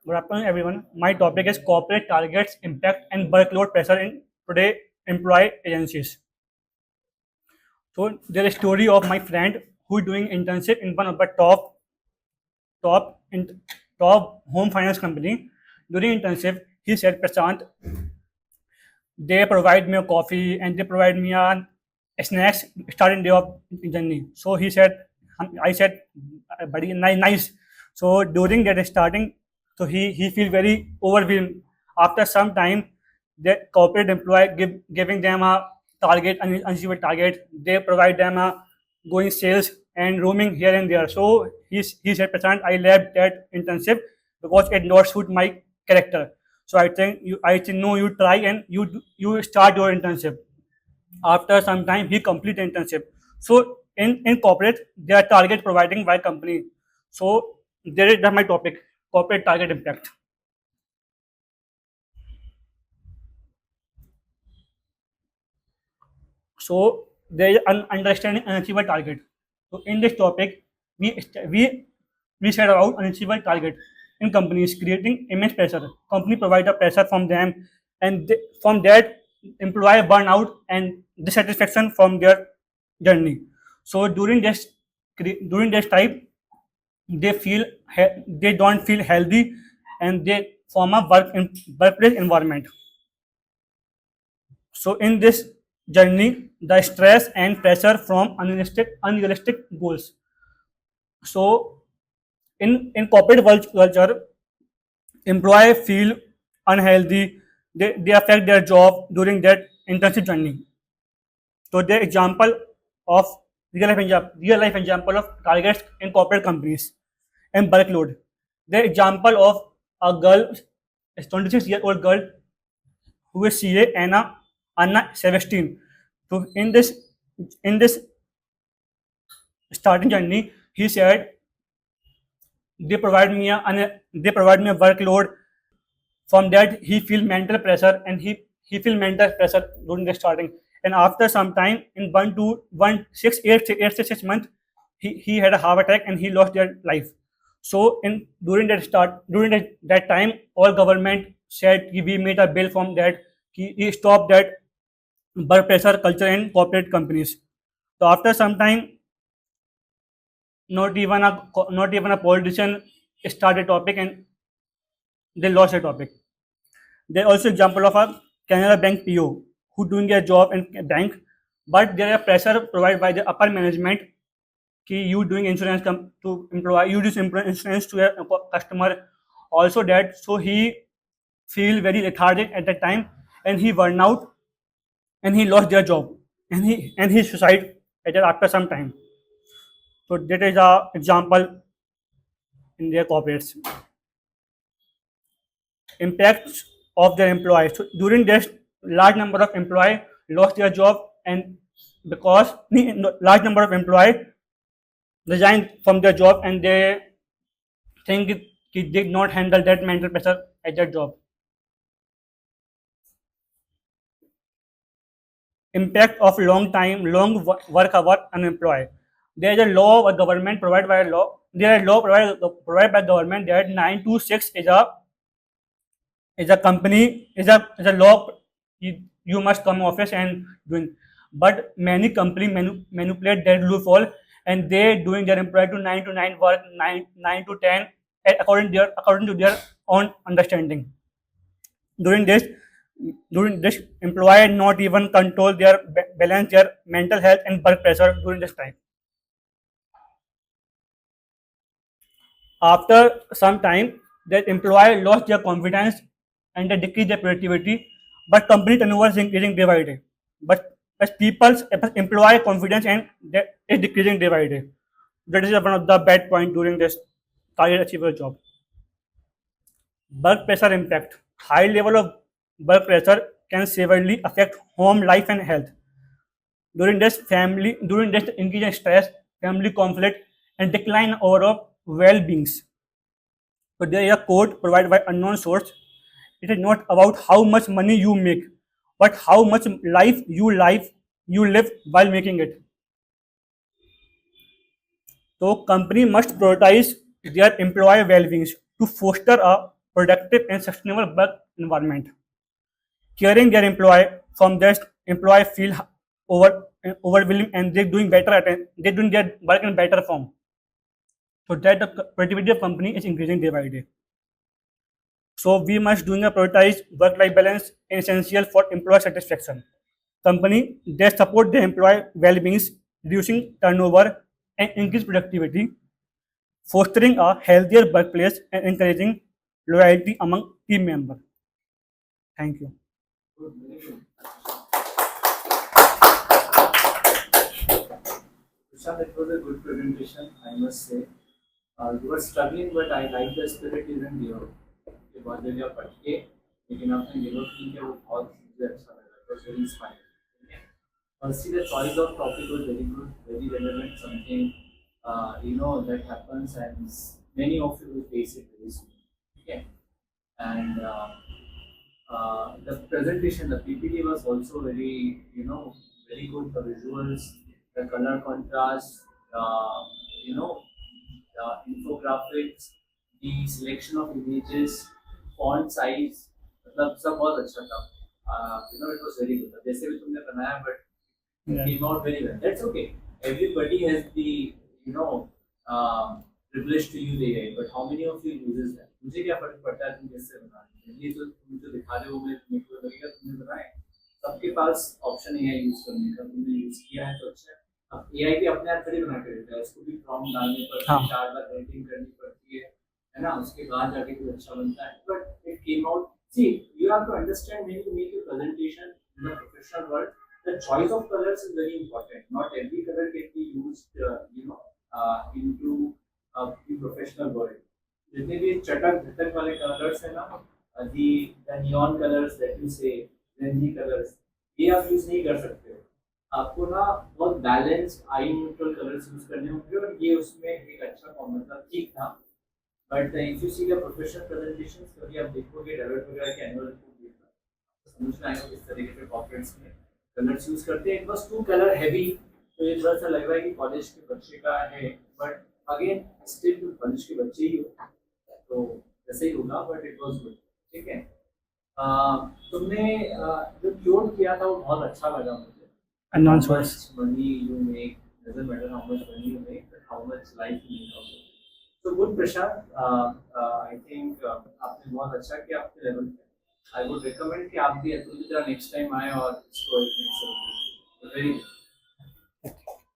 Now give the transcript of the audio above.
Good afternoon, everyone. My topic is corporate targets, impact, and workload pressure in today employee agencies. So there is a story of my friend who is doing internship in one of the top in top home finance company. During internship, he said, Prashant, they provide me a coffee and they provide me a snacks starting day of journey. So he said, I said, buddy, nice. So during that starting, so he feel very overwhelmed. After some time, the corporate employee giving them a target, unachievable target. They provide them a going sales and roaming here and there. So he said, Prashant, I left that internship because it not suit my character. So I think no, you try and you start your internship. After some time, he complete internship. So in corporate, they are target providing by company. So there is that's my topic, corporate target impact. So there is an understanding unachievable target. So in this topic, we st- we we set about unachievable target in companies, creating immense pressure. Company provide a pressure from them, and from that employee burnout and dissatisfaction from their journey. So during this time, they don't feel healthy, and they form a workplace environment. So in this journey, the stress and pressure from unrealistic goals. So in corporate culture, employee feel unhealthy. They affect their job during that internship journey. So the example of real life example of targets in corporate companies and workload. The example of a girl, a 26-year-old girl who is CA Anna 17. So in this starting journey, he said they provide me a workload. From that, he feel mental pressure, and he feel mental pressure during the starting. And after some time, in 1 to 6 months, he had a heart attack and he lost their life. So during that time, all government said we made a bill from that. He stopped that work pressure culture in corporate companies. So after some time, not even a politician start a topic and they lost a topic. There also example of a Canara Bank PO who doing their job in bank, but there are pressure provided by the upper management कि you doing insurance to employ you do insurance to a customer. Also that, so he feel very lethargic at that time, and he burn out and he lost their job, and he suicide after some time. So that is a example in their corporates. Impacts of their employees. So during this, large number of employees lost their job, and because large number of employees resigned from their job, and they think they did not handle that mental pressure at their job. Impact of long work hour unemployed. There is a law or government provided by a law. There is a law provided by government that 9 to 6 is a company is a law. You must come office and doing, but many company manipulate that loophole, and they doing their employee to 9 to 9 work, 9 to 10 according to their own understanding. During this during this employee not even control their balance their mental health and work pressure during this time. After some time, that employee lost their confidence and they decrease their productivity, but company turnover is increasing day by day. But as people's employee confidence and that is decreasing day by day. That is one of the bad point during this career achiever job. Work pressure impact. High level of work pressure can severely affect home life and health. During this increase in stress, family conflict, and decline overall well-beings. So there is a quote provided by unknown source. It is not about how much money you make, but how much life you live while making it. So company must prioritize their employee well-being to foster a productive and sustainable work environment. Caring their employee from just employee feel overwhelming and they're doing better at it. They're doing their work in better form. So that the productivity of company is increasing day by day. So we must doing a prioritize work-life balance essential for employee satisfaction. Company that support their employee well-being, reducing turnover and increase productivity, fostering a healthier workplace and encouraging loyalty among team members. Thank you. Prashant, it was a good presentation, I must say. You were struggling, but I like the spirit is in you. कि बहुत जगह पढ़ के लेकिन आपने develop नहीं किया वो बहुत मुझे अच्छा लगा. It was very inspiring. Firstly, the choice of topic was very good, very relevant, something that happens and many of you will face it very soon. Okay, and the presentation, the PPT was also very, very good. The visuals, the color contrast, you know, infographics, the selection of images, font size, मतलब सब बहुत अच्छा था. It was very good. जैसे भी तुमने बनाया, but it came out very well. That's okay. Everybody has the, you know, privilege to use AI, but how many of you uses that? मुझे क्या फर्क पड़ता है तुम कैसे बना रहे हो? ये तो तुम जो दिखा रहे हो मेरे को लगेगा तुमने बनाया. सबके पास ऑप्शन है यूज करने का. तुमने यूज किया है तो अच्छा है. अब एआई भी अपने आप थोड़ी बना के देता है. उसको भी प्रॉम्प्ट डालने पर हाँ. 4 बार एडिटिंग करनी पड़ती है ना. उसके बाद जाके कुछ अच्छा बनता है. But it came out. See, you have to understand when you make a presentation in a professional world, the choice of colors is very important. Not every color can be used, into the professional world. जितने भी चटक झटक वाले colours है ना, the neon colors that you say, Gen colors, ये आप use नहीं कर सकते हो. आपको ना बहुत बैलेंस्ड आई न्यूट्रल कलर्स यूज करने होंगे और ये उसमें एक अच्छा मतलब ठीक था. But if you see the professional presentations कभी आप देखोगे डेवलप वगैरह के एनुअल रिपोर्ट देखना तो समझ में आएगा किस तरीके से कॉर्पोरेट्स में कलर्स यूज करते हैं. It was too colour heavy, तो ये थोड़ा सा लग रहा है कि कॉलेज के बच्चे का है. बट अगेन स्टिल तुम कॉलेज के बच्चे ही हो तो वैसे ही होगा. But it was good. ठीक है. तुमने जो क्योर किया था वो बहुत अच्छा लगा मुझे. Unknown How source. much money you make doesn't matter how much money you make, but how much life you make out of it. So good, Prashant. I think आपने बहुत अच्छा किया आपके लेवल पे. I would recommend कि आप भी अतुल की तरह next time आए और इसको एक वेरी